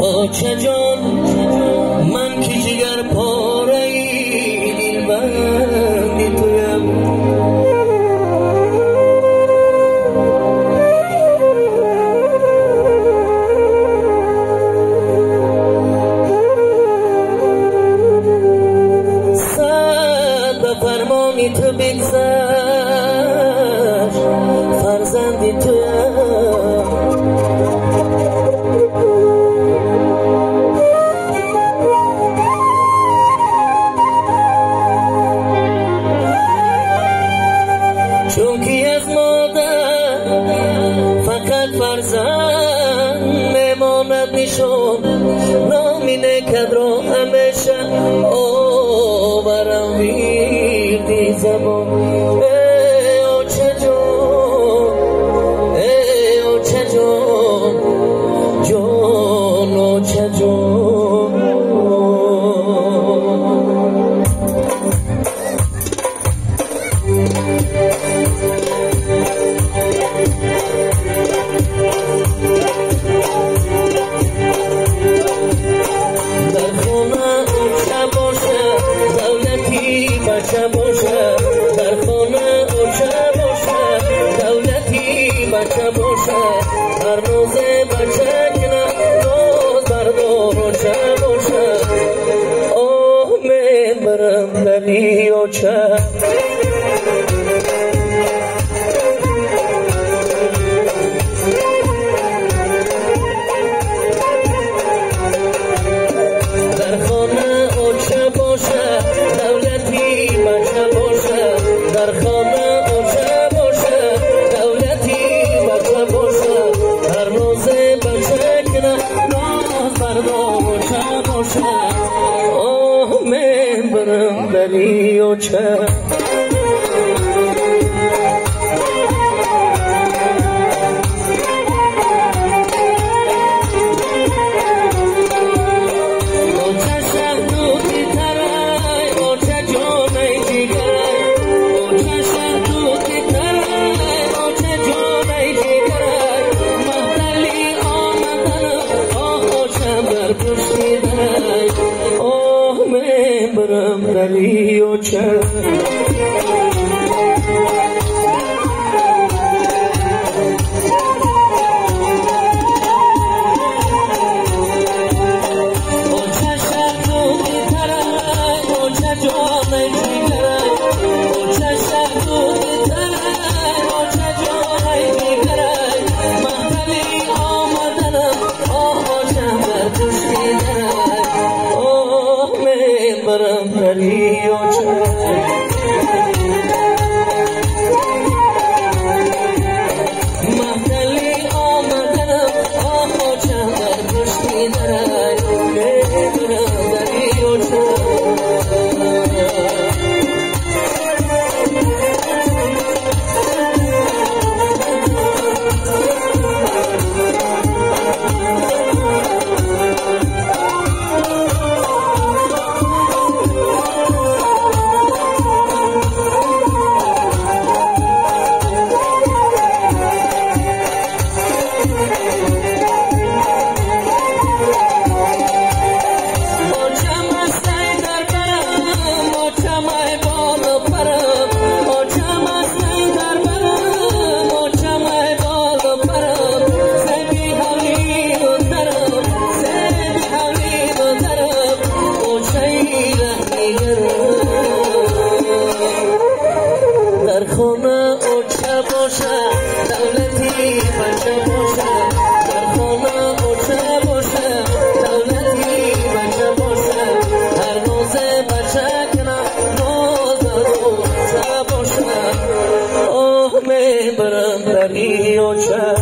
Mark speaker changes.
Speaker 1: آچه جان من که جگر پاره ای دلبندی تویم صد فرمانی تو بگذر فرزندی تویم چونکی از مادر فقط فرزند میماند نشون نامینه کد را همیشه آورم ویردی زبان ای آچه جان ای آچه جان جان آچه جان بچه باشه در خانه اوچه باشه دولتی بچه باشه هر روزه بچه کنه روز بردار اوچه باشه آه من برم دلی اوچه در خانه اوچه باشه دولتی بچه باشه در خانه اوچه باشه دولتی بچه باشه هر روزه بچه کنه راز بردار اوچه باشه آه من برم دلی اوچه برم دلی اوچه برم دلی اوچه محتلی آمدنم اوچه در پشتی درک برم دلی اوچه در خانه اوچه باشه دولتی بچه باشه در خانه اوچه باشه دولتی بچه باشه هر روزه بچه کنه روز اوچه باشه آه می برم دلی اوچه